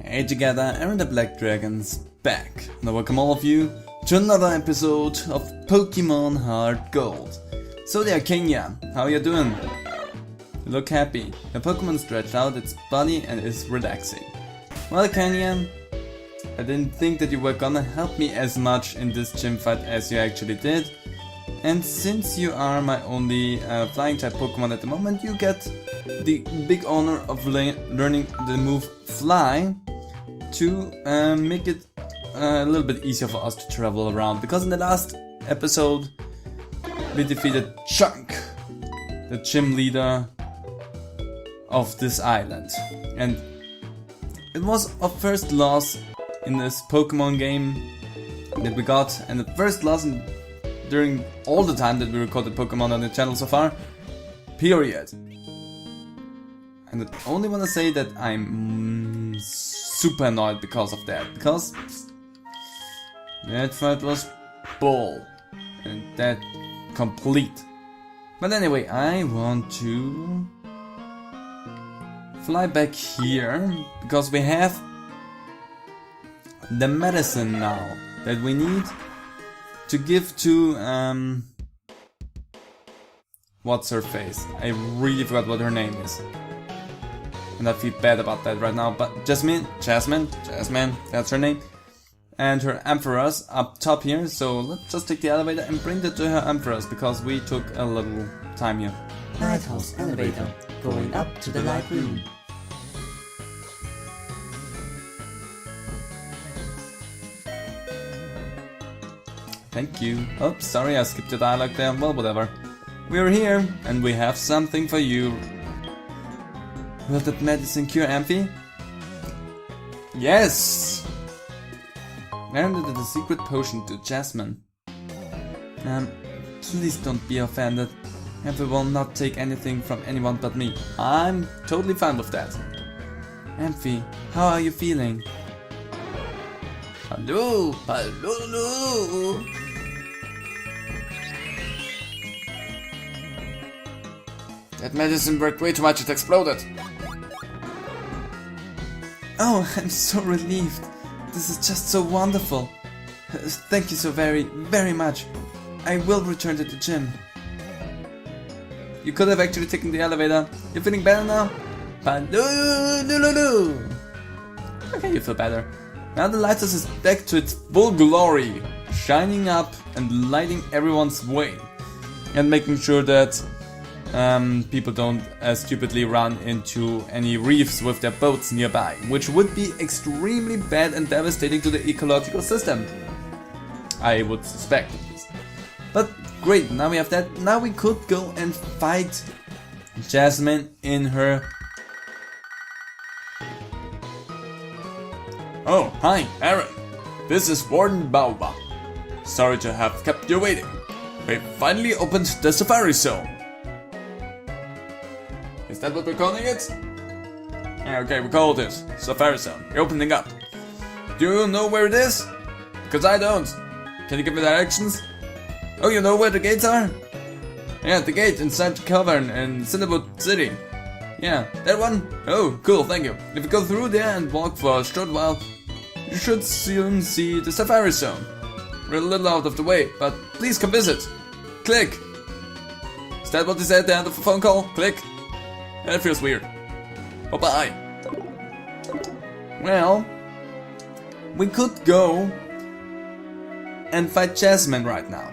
Hey together, Aaron the Black Dragon's back. Now welcome all of you to another episode of Pokemon HeartGold. So there, Kenya, how you doing? You look happy. Your Pokemon stretched out its body and is relaxing. Well, Kenya, I didn't think that you were gonna help me as much in this gym fight as you actually did. And since you are my only flying type Pokemon at the moment, you get the big honor of learning the move Fly to make it a little bit easier for us to travel around. Because in the last episode we defeated Chunk, the gym leader of this island. And it was our first loss in this Pokemon game that we got, and the first loss during all the time that we recorded Pokemon on the channel so far, period. And I only want to say that I'm super annoyed because of that, because that fight was bull, and that complete. But anyway, I want to fly back here, because we have the medicine now that we need to give to, what's her face? I really forgot what her name is. And I feel bad about that right now, but Jasmine, that's her name. And her Emperors up top here, so let's just take the elevator and bring that to her Emperors, because we took a little time here. Lighthouse elevator, going up to the light room. Thank you. Oh, sorry, I skipped the dialogue there. Well, whatever. We're here, and we have something for you. Will that medicine cure Amphi? Yes! Aaron did the secret potion to Jasmine. Please don't be offended. Amphi will not take anything from anyone but me. I'm totally fine with that. Amphi, how are you feeling? Hello, hello. That medicine worked way too much, it exploded. Oh, I'm so relieved. This is just so wonderful. Thank you so very, very much. I will return to the gym. You could have actually taken the elevator. You're feeling better now? Okay, you feel better. Now the lighthouse is back to its full glory, shining up and lighting everyone's way, and making sure that people don't stupidly run into any reefs with their boats nearby, which would be extremely bad and devastating to the ecological system, I would suspect at least. But great, now we have that. Now we could go and fight Jasmine in her... Oh, hi, Aaron. This is Warden Baoba. Sorry to have kept you waiting. We finally opened the Safari Zone. Is that what we're calling it? Yeah, okay, we call this Safari Zone. You're opening up. Do you know where it is? Because I don't. Can you give me directions? Oh, you know where the gates are? Yeah, the gate inside the cavern in Cinnawood City. Yeah, that one? Oh, cool, thank you. If you go through there and walk for a short while, you should soon see the Safari Zone. We're a little out of the way, but please come visit. Click. Is that what they said at the end of the phone call? Click. That feels weird. Oh, bye. Well, we could go and fight Jasmine right now.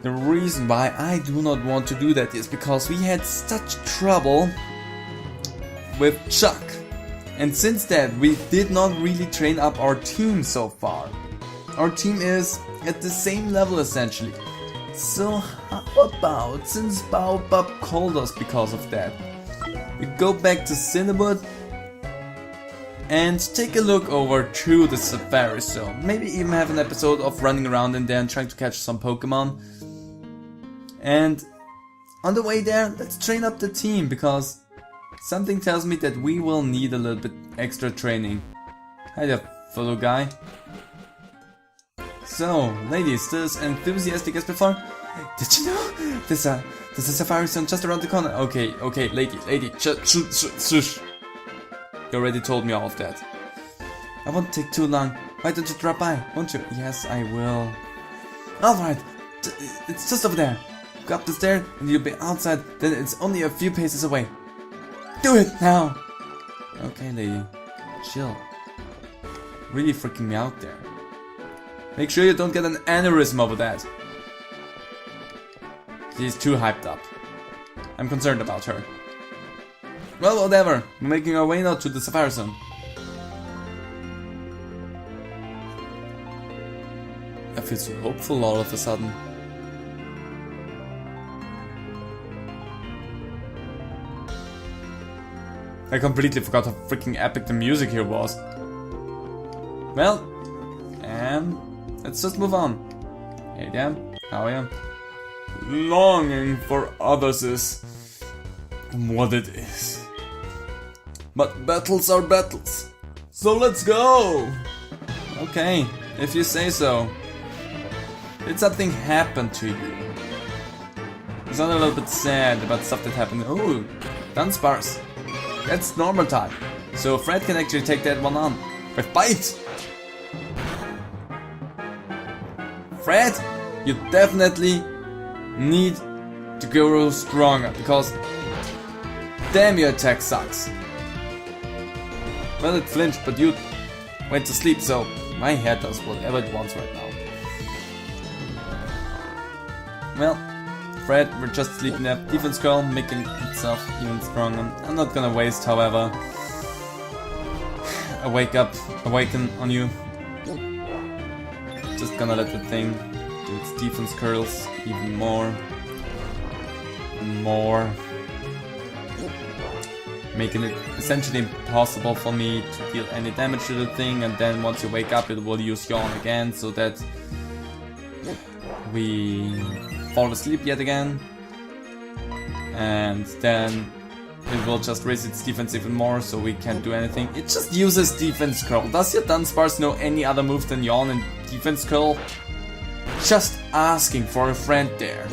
The reason why I do not want to do that is because we had such trouble with Chuck. And since that, we did not really train up our team so far. Our team is at the same level essentially. So how about, since Baoba called us because of that, we go back to Cinnawood and take a look over to the Safari Zone. Maybe even have an episode of running around in there and trying to catch some Pokemon. And on the way there, let's train up the team, because something tells me that we will need a little bit extra training. Hi there, fellow guy. So, ladies, still as enthusiastic as before? Did you know? There's a Safari Zone just around the corner. Okay, lady, shush. You already told me all of that. I won't take too long. Why don't you drop by, won't you? Yes, I will. Alright, it's just over there. Go up the stairs and you'll be outside, then it's only a few paces away. Do it now! Okay, lady. Chill. Really freaking me out there. Make sure you don't get an aneurysm over that. She's too hyped up. I'm concerned about her. Well, whatever. We're making our way now to the Sapphire Zone. I feel so hopeful all of a sudden. I completely forgot how freaking epic the music here was. Well, and let's just move on. Hey there, how are you? Longing for others is what it is. But battles are battles. So let's go! Okay, if you say so. Did something happen to you? You sound a little bit sad about stuff that happened. Oh, Dunsparce. That's normal type. So Fred can actually take that one on. With Bite! Fred, you definitely need to go stronger, because damn, your attack sucks. Well, it flinched, but you went to sleep, so my head does whatever it wants right now. Well, Fred, we're just sleeping there. Defense curl, making itself even stronger. I'm not gonna waste, however, awaken on you. Just gonna let the thing do its defense curls even more. Making it essentially impossible for me to deal any damage to the thing, and then once you wake up it will use Yawn again, so that we fall asleep yet again, and then it will just raise its defense even more, so we can't do anything. It just uses defense curl. Does your Dunsparce know any other move than Yawn and defense curl? Just asking for a friend there.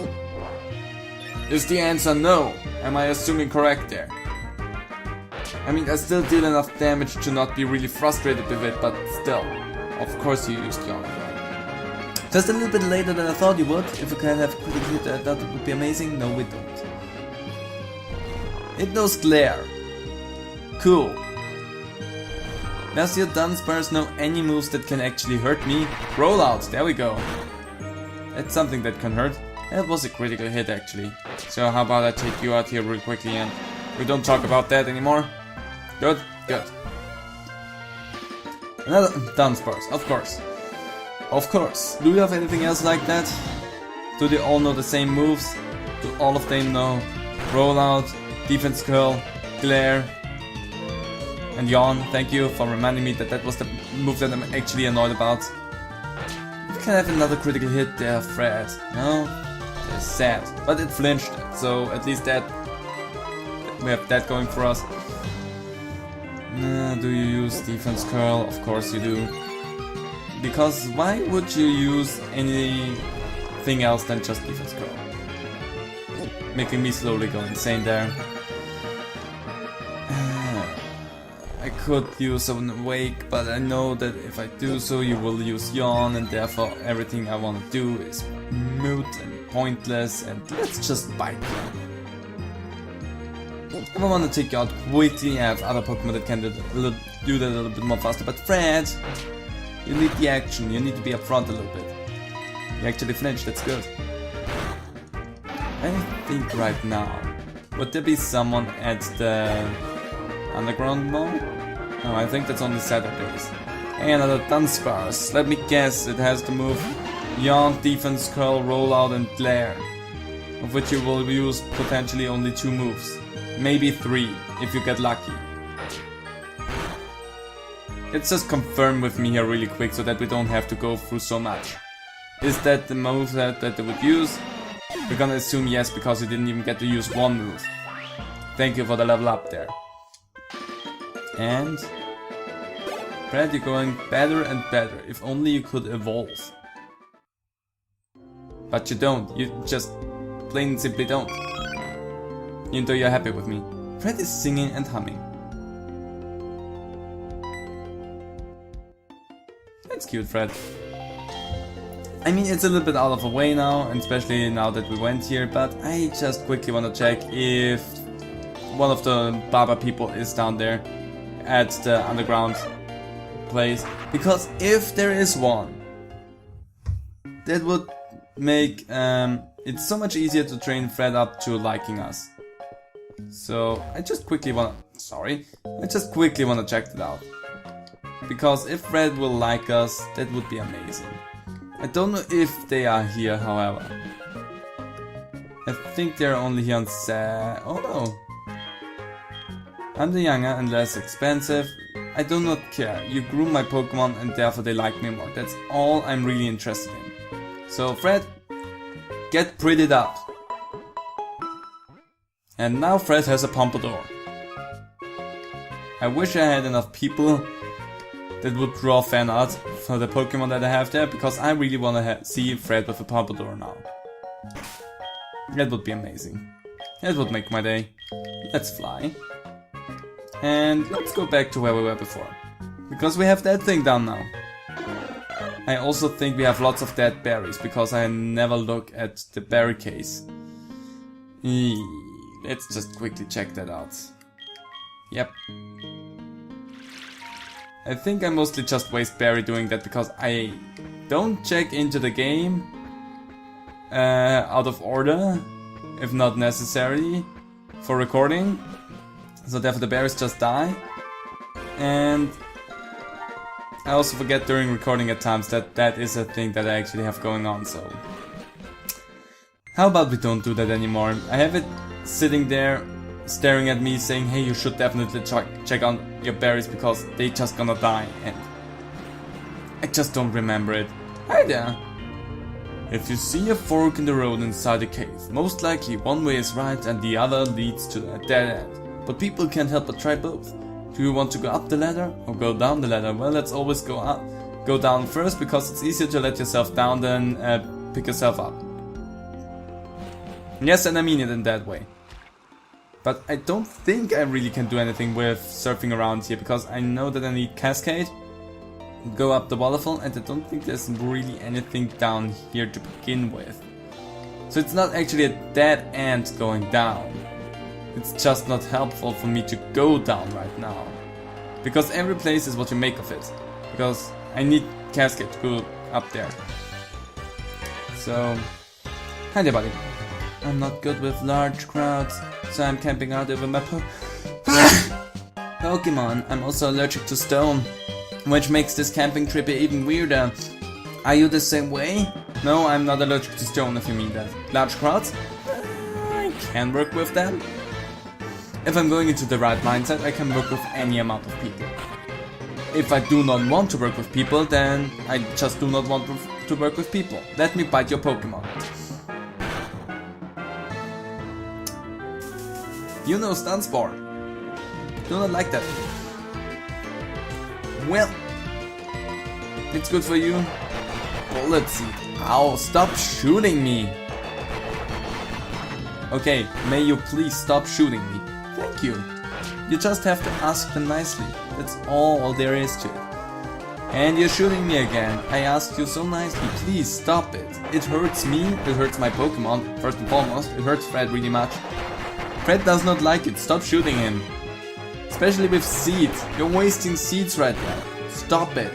Is the answer no? Am I assuming correct there? I mean, I still deal enough damage to not be really frustrated with it, but still. Of course you used Yawn. Just a little bit later than I thought you would. If you can have a critical hit, that would be amazing. No, we don't. It knows Glare. Cool. Does your Dunsparce know any moves that can actually hurt me? Roll out, there we go. That's something that can hurt. That was a critical hit actually. So how about I take you out here real quickly and we don't talk about that anymore? Good, good. Another Dunsparce, of course. Of course. Do you have anything else like that? Do they all know the same moves? Do all of them know Rollout, Defense Curl, Glare, and Yawn? Thank you for reminding me that that was the move that I'm actually annoyed about. We can have another critical hit there, Fred. No? That's sad. But it flinched, so at least that we have that going for us. Do you use Defense Curl? Of course you do. Because why would you use anything else than just Defense Curl? Making me slowly go insane there. I could use an Awake, but I know that if I do so you will use Yawn, and therefore everything I want to do is moot and pointless, and let's just bite you. If I want to take you out quickly, I have other Pokemon that can do that a little bit more faster, but Fred, you need the action, you need to be upfront a little bit. You actually flinched, that's good. I think right now, would there be someone at the Underground Mall? No, I think that's only Saturdays. Hey, another Dunsparce. Let me guess, it has the move Yawn, Defense Curl, Rollout and Glare, of which you will use potentially only 2 moves. Maybe 3, if you get lucky. Let's just confirm with me here really quick so that we don't have to go through so much. Is that the move that they would use? We're gonna assume yes, because you didn't even get to use 1 move. Thank you for the level up there. And Fred, you're going better and better. If only you could evolve. But you don't. You just plain and simply don't. Even though you're happy with me. Fred is singing and humming. That's cute, Fred. I mean, it's a little bit out of the way now, and especially now that we went here, but I just quickly want to check if one of the Baoba people is down there at the underground place. Because if there is one, that would make it so much easier to train Fred up to liking us. So I just quickly wanna check that out. Because if Fred will like us, that would be amazing. I don't know if they are here, however. I think they're only here on oh no. I'm the younger and less expensive. I do not care. You groom my Pokemon and therefore they like me more. That's all I'm really interested in. So Fred, get prettied up. And now Fred has a pompadour. I wish I had enough people that would draw fan art for the Pokemon that I have there, because I really want to see Fred with a pompadour now. That would be amazing. That would make my day. Let's fly. And let's go back to where we were before. Because we have that thing down now. I also think we have lots of dead berries, because I never look at the berry case. Let's just quickly check that out. Yep. I think I mostly just waste berry doing that, because I don't check into the game out of order, if not necessary, for recording. So therefore the berries just die. And I also forget during recording at times that that is a thing that I actually have going on, so... How about we don't do that anymore? I have it sitting there, staring at me, saying, hey, you should definitely check on your berries because they just gonna die, and I just don't remember it. Hi there! If you see a fork in the road inside a cave, most likely one way is right and the other leads to a dead end. But people can't help but try both. Do you want to go up the ladder or go down the ladder? Well, let's always go down first, because it's easier to let yourself down than pick yourself up. Yes, and I mean it in that way. But I don't think I really can do anything with surfing around here, because I know that I need Cascade, go up the waterfall, and I don't think there's really anything down here to begin with. So it's not actually a dead end going down. It's just not helpful for me to go down right now. Because every place is what you make of it. Because I need Cascade to go up there. So, hi there, buddy. I'm not good with large crowds, so I'm camping out over my Pokemon. I'm also allergic to stone, which makes this camping trip even weirder. Are you the same way? No, I'm not allergic to stone, if you mean that. Large crowds? I can work with them. If I'm going into the right mindset, I can work with any amount of people. If I do not want to work with people, then I just do not want to work with people. Let me bite your Pokemon. You know Stunspore. Do not like that. Well, it's good for you. Bullet Seed. Ow, stop shooting me. Okay, may you please stop shooting me. Thank you. You just have to ask them nicely. That's all there is to it. And you're shooting me again. I asked you so nicely, please stop it. It hurts me, it hurts my Pokemon, first and foremost. It hurts Fred really much. Fred does not like it, stop shooting him. Especially with seeds. You're wasting seeds right now. Stop it.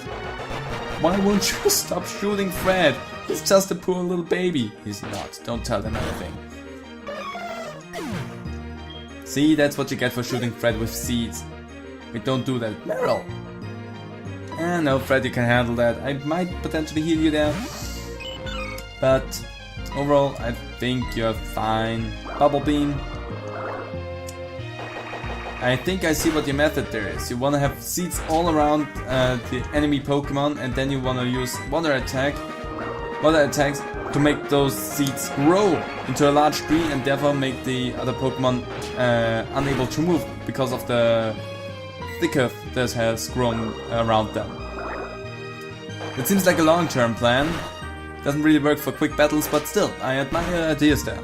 Why won't you stop shooting Fred? He's just a poor little baby. He's not. Don't tell them anything. See, that's what you get for shooting Fred with seeds. We don't do that. Meryl! No, Fred, you can handle that. I might potentially heal you there. But overall, I think you're fine. Bubble Beam. I think I see what your method there is. You want to have seeds all around the enemy Pokemon, and then you want to use water attacks to make those seeds grow into a large tree and therefore make the other Pokemon unable to move because of the thick earth that has grown around them. It seems like a long-term plan. Doesn't really work for quick battles, but still, I admire your ideas there.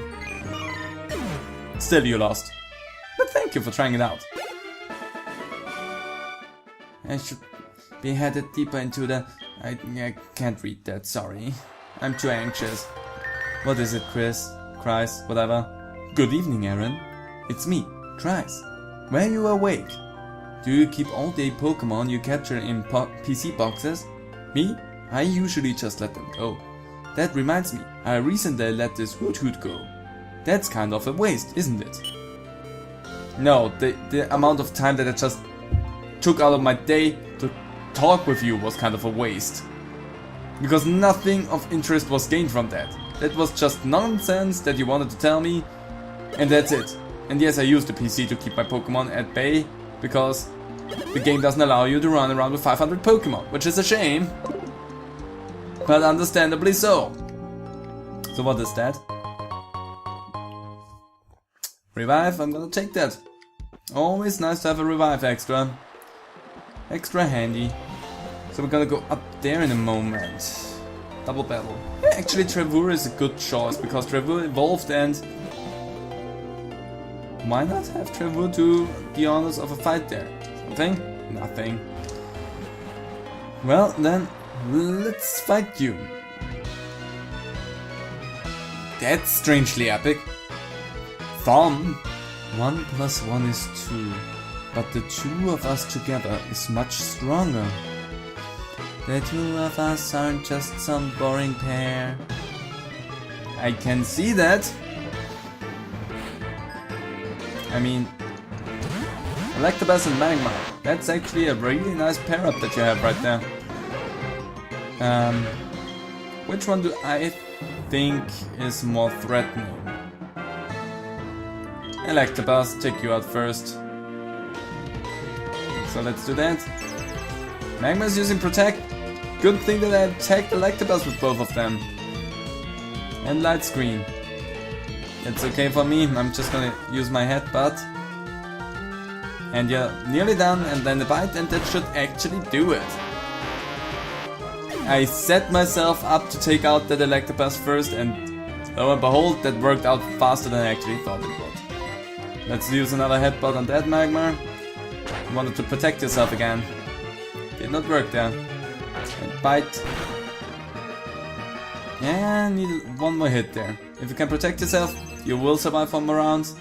Still, you lost. But thank you for trying it out. I should be headed deeper into the I can't read that, sorry. I'm too anxious. What is it, Chris? Chris, whatever. Good evening, Aaron. It's me, Chris. Were you awake? Do you keep all the Pokemon you capture in PC boxes? Me? I usually just let them go. That reminds me, I recently let this Hoot go. That's kind of a waste, isn't it? No, the amount of time that I just took out of my day to talk with you was kind of a waste. Because nothing of interest was gained from that. That was just nonsense that you wanted to tell me, and that's it. And yes, I used the PC to keep my Pokemon at bay, because the game doesn't allow you to run around with 500 Pokemon, which is a shame. But understandably so. So what is that? Revive, I'm gonna take that. Always nice to have a revive extra. Extra handy. So we're gonna go up there in a moment. Double battle. Yeah, actually Trevor is a good choice because Trevor evolved and... why not have Trevor do the honors of a fight there? Something? Nothing. Well then, let's fight you. That's strangely epic. Thumb. 1 + 1 is 2. But the two of us together is much stronger. The two of us aren't just some boring pair. I can see that. I mean, Electabuzz and Magmar. That's actually a really nice pair up that you have right there. Which one do I think is more threatening? Electabuzz, take you out first. So let's do that. Magma's using Protect. Good thing that I attacked Electabuzz with both of them. And Light Screen. It's okay for me, I'm just gonna use my headbutt. And you're nearly done, and then the bite, and that should actually do it. I set myself up to take out that Electabuzz first, and lo and behold, that worked out faster than I actually thought it would. Let's use another headbutt on that Magmar. You wanted to protect yourself again. Did not work there. And bite. Yeah, need one more hit there. If you can protect yourself, you will survive 1 more round.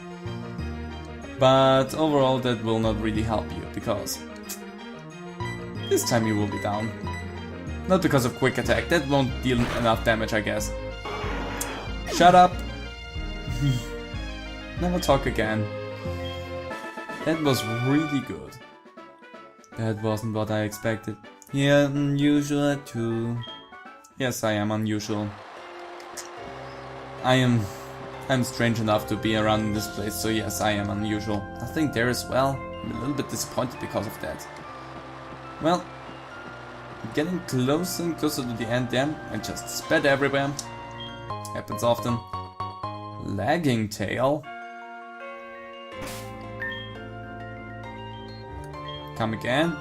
But overall that will not really help you, because this time you will be down. Not because of quick attack, that won't deal enough damage, I guess. Shut up! Never talk again. That was really good. That wasn't what I expected. Yeah, unusual too. Yes, I am unusual. I'm strange enough to be around in this place, so yes, I am unusual. Nothing there as well. I'm a little bit disappointed because of that. Well, getting closer and closer to the end there. I just sped everywhere. Happens often. Lagging tail. Come again.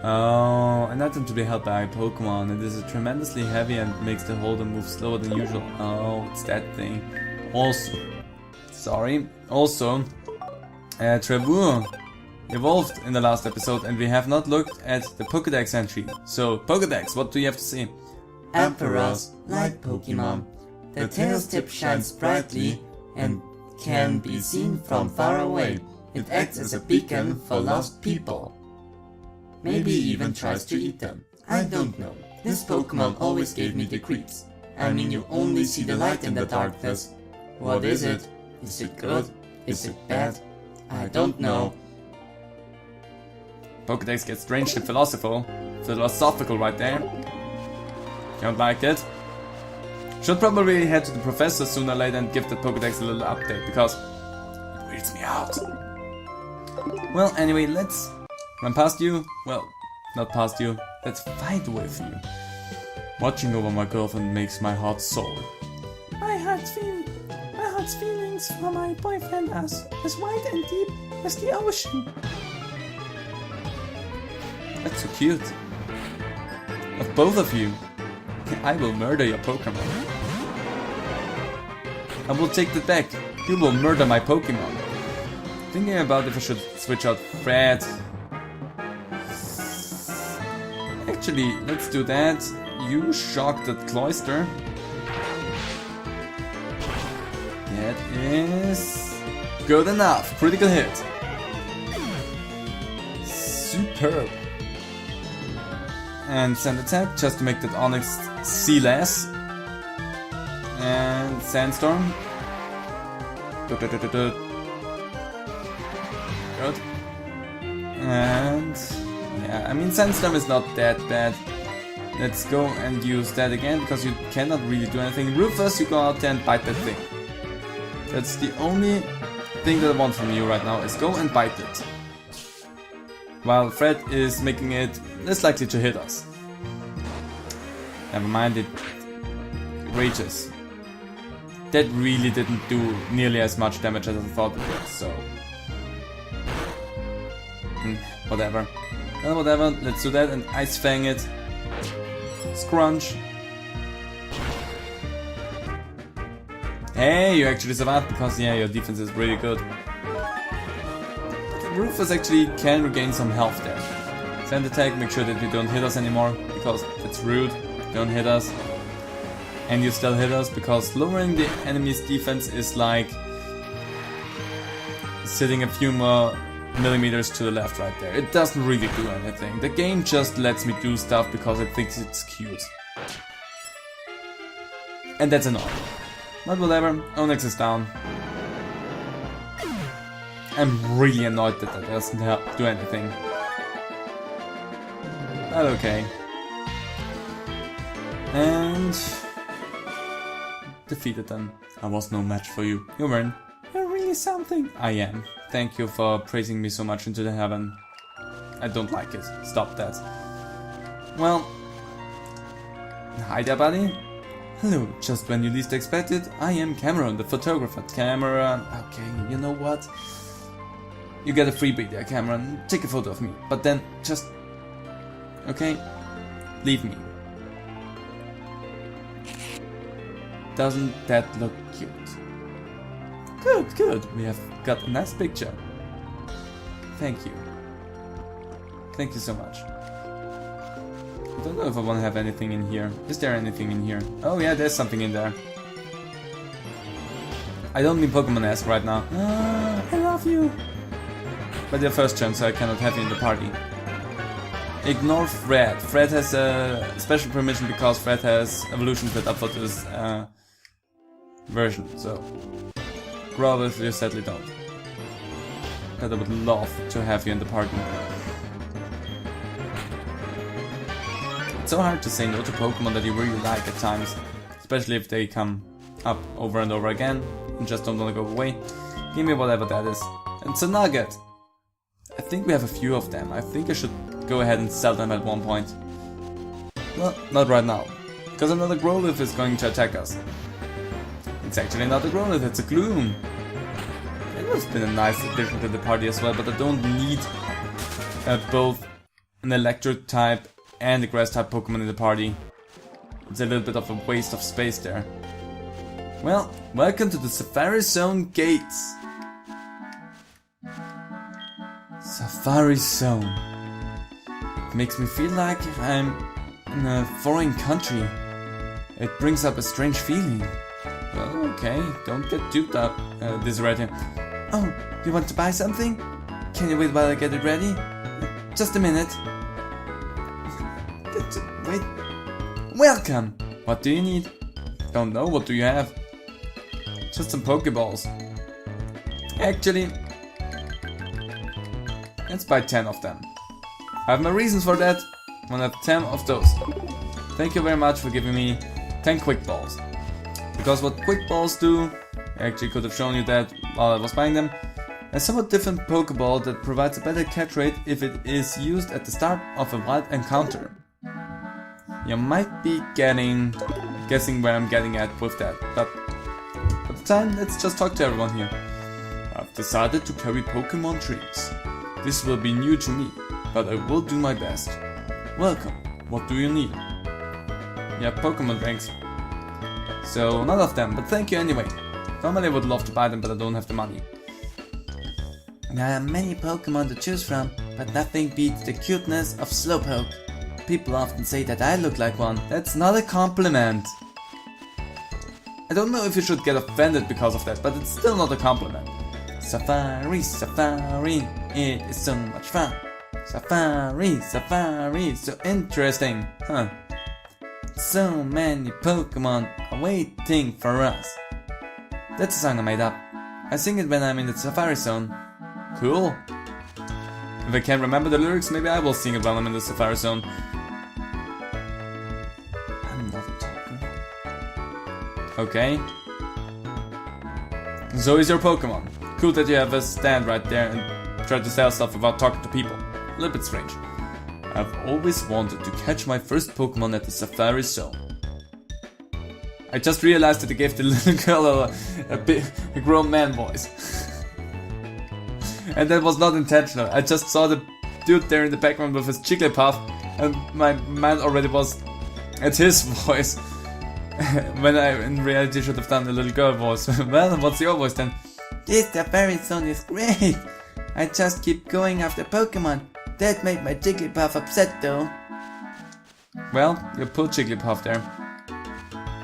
Oh, an item to be held by a Pokemon. It is tremendously heavy and makes the holder move slower than usual. Oh, it's that thing. Also, Trevor evolved in the last episode and we have not looked at the Pokédex entry. So, Pokédex, what do you have to say? Ampharos, like Pokemon. The tail's tip shines brightly and can be seen from far away. It acts as a beacon for lost people. Maybe even tries to eat them. I don't know. This Pokemon always gave me the creeps. I mean, you only see the light in the darkness. What is it? Is it good? Is it bad? I don't know. Pokédex gets strangely philosophical right there. Don't like it. Should probably head to the professor sooner or later and give the Pokédex a little update, because it weirds me out. Well, anyway, let's run past you. Well, not past you. Let's fight with you. Watching over my girlfriend makes my heart sore. My heart's feelings for my boyfriend are as wide and deep as the ocean. That's so cute. Of both of you, I will murder your Pokemon. I will take that back. You will murder my Pokemon. Thinking about if I should switch out Fred. Actually, let's do that. You shock that cloister. That is good enough. Critical hit. Superb. And sand attack just to make that Onyx see less. And Sandstorm. Good. And yeah, I mean Sandstorm is not that bad. Let's go and use that again because you cannot really do anything. Rufus, you go out there and bite that thing. That's the only thing that I want from you right now is go and bite it. While Fred is making it less likely to hit us. Never mind, it rages. That really didn't do nearly as much damage as I thought it would, so... whatever. Well, whatever, let's do that and Ice Fang it. Scrunch. Hey, you actually survived because, yeah, your defense is really good. Rufus actually can regain some health there. Sand attack, make sure that you don't hit us anymore, because it's rude. Don't hit us. And you still hit us, because lowering the enemy's defense is like sitting a few more millimeters to the left right there. It doesn't really do anything. The game just lets me do stuff because it thinks it's cute. And that's annoying. But whatever, Onyx is down. I'm really annoyed that doesn't do anything. But okay. And... defeated them. I was no match for you. You weren't. You're really something. I am. Thank you for praising me so much into the heaven. I don't like it. Stop that. Well... hi there, buddy. Hello, just when you least expect it, I am Cameron, the photographer. Cameron... okay, you know what? You get a freebie there, Cameron. Take a photo of me. But then, just... okay? Leave me. Doesn't that look cute? Good, good. We have got a nice picture. Thank you. Thank you so much. I don't know if I want to have anything in here. Is there anything in here? Oh yeah, there's something in there. I don't need Pokemon-esque right now. I love you. But your first turn, so I cannot have you in the party. Ignore Fred. Fred has a special permission because Fred has evolution set up for this version, so Growlithe, you sadly don't. But I would love to have you in the party. It's so hard to say no to Pokemon that you really like at times, especially if they come up over and over again and just don't want to go away. Give me whatever that is. And it's a nugget! I think we have a few of them. I think I should go ahead and sell them at one point. Well, not right now, because another Growlithe is going to attack us. It's actually not a Growlithe, it's a Gloom. It would have been a nice addition to the party as well, but I don't need both an Electric type and a Grass type Pokemon in the party. It's a little bit of a waste of space there. Well, welcome to the Safari Zone gates. Safari Zone. It makes me feel like I'm in a foreign country. It brings up a strange feeling. Well, okay, don't get duped up. This is right here. Oh, you want to buy something? Can you wait while I get it ready? Just a minute. Wait. Welcome! What do you need? Don't know, what do you have? Just some Pokeballs. Actually, let's buy 10 of them. I have my reasons for that. I'm gonna have 10 of those. Thank you very much for giving me 10 Quick Balls. Because what Quick Balls do, I actually could have shown you that while I was buying them, a somewhat different Pokeball that provides a better catch rate if it is used at the start of a wild encounter. You might be guessing where I'm getting at with that, but for the time, let's just talk to everyone here. I've decided to carry Pokemon drinks. This will be new to me, but I will do my best. Welcome, what do you need? Yeah, Pokemon drinks. So, none of them, but thank you anyway. Normally I would love to buy them, but I don't have the money. There are many Pokemon to choose from, but nothing beats the cuteness of Slowpoke. People often say that I look like one. That's not a compliment. I don't know if you should get offended because of that, but it's still not a compliment. Safari, safari, it is so much fun. Safari, safari, so interesting, huh? So many Pokemon are waiting for us. That's a song I made up. I sing it when I'm in the Safari Zone. Cool. If I can't remember the lyrics, maybe I will sing it while I'm in the Safari Zone. I'm not a talker. Okay. So is your Pokemon. Cool that you have a stand right there and try to sell stuff without talking to people. A little bit strange. I've always wanted to catch my first Pokemon at the Safari Zone. I just realized that I gave the little girl a grown man voice. And that was not intentional. I just saw the dude there in the background with his Jigglypuff, and my mind already was at his voice. When I in reality should have done the little girl voice. Well, what's your voice then? This Safari Zone is great! I just keep going after Pokemon. That made my Jigglypuff upset though. Well, you put Jigglypuff there.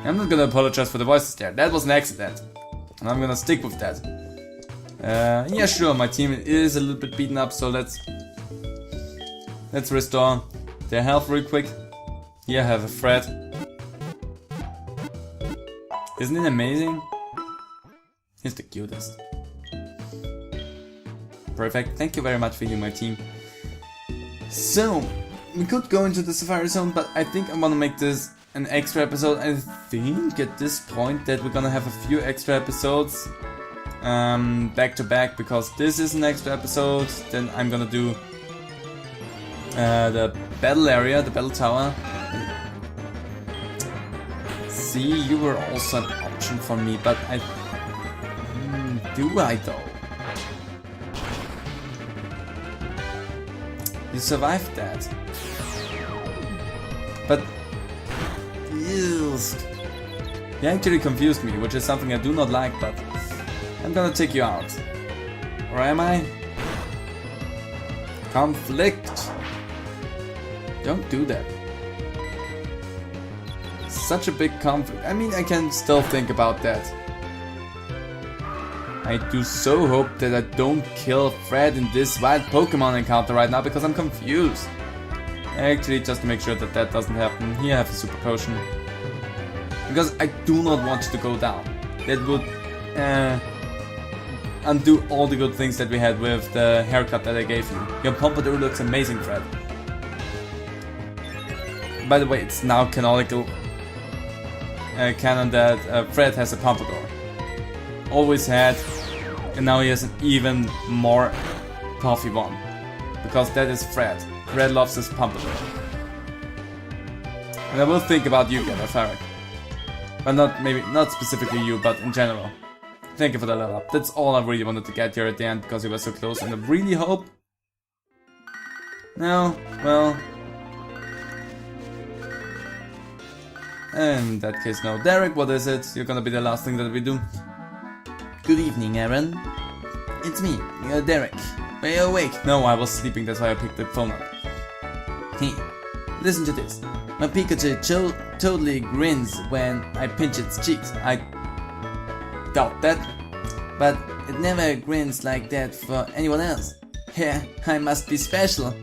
I'm not gonna apologize for the voices there. That was an accident. And I'm gonna stick with that. Yeah, sure, my team is a little bit beaten up, so let's restore their health real quick. Here, have a Fred. Isn't it amazing? He's the cutest. Perfect, thank you very much for you, my team. So, we could go into the Safari Zone, but I think I wanna make this an extra episode. I think at this point that we're gonna have a few extra episodes back to back, because this is an extra episode. Then I'm gonna do the battle area, the battle tower. See, you were also an option for me, but I do I though? You survived that, but you actually confused me, which is something I do not like, but I'm gonna take you out. Or am I? Conflict. Don't do that. Such a big conflict. I mean, I can still think about that. I do so hope that I don't kill Fred in this wild Pokemon encounter right now, because I'm confused. Actually, just to make sure that that doesn't happen, here I have a Super Potion. Because I do not want you to go down. That would undo all the good things that we had with the haircut that I gave you. Your Pompadour looks amazing, Fred. By the way, it's now canonical canon that Fred has a Pompadour. Always had, and now he has an even more puffy one. Because that is Fred. Fred loves his Pompadour. And I will think about you, Garafaric. But not specifically you, but in general. Thank you for the level up. That's all I really wanted to get here at the end, because we were so close, and I really hope... No, well... In that case, no. Derek, what is it? You're gonna be the last thing that we do. Good evening, Aaron. It's me, Derek. Are you awake? No, I was sleeping, that's why I picked the phone up. Hey, listen to this. My Pikachu totally grins when I pinch its cheeks. I doubt that, but it never grins like that for anyone else. Yeah, I must be special.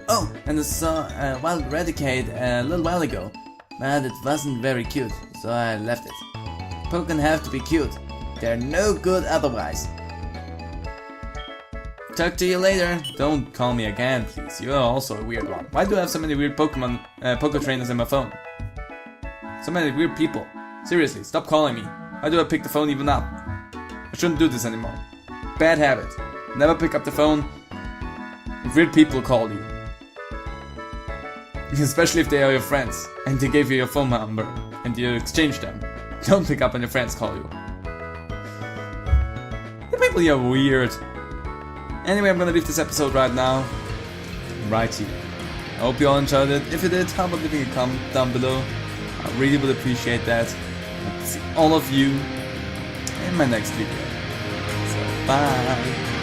Oh, and I saw a wild Raticate a little while ago, but it wasn't very cute, so I left it. Pokemon have to be cute. They're no good otherwise. Talk to you later. Don't call me again, please. You're also a weird one. Why do I have so many weird Pokemon Poké trainers in my phone? So many weird people. Seriously, stop calling me. Why do I pick the phone even up? I shouldn't do this anymore. Bad habit. Never pick up the phone if weird people call you. Especially if they are your friends and they gave you your phone number and you exchange them. Don't pick up when your friends call you. The people here are weird. Anyway, I'm gonna leave this episode right now. Right here. I hope you all enjoyed it. If you did, how about leaving a comment down below? I really would appreciate that. I'll see all of you in my next video. So, bye!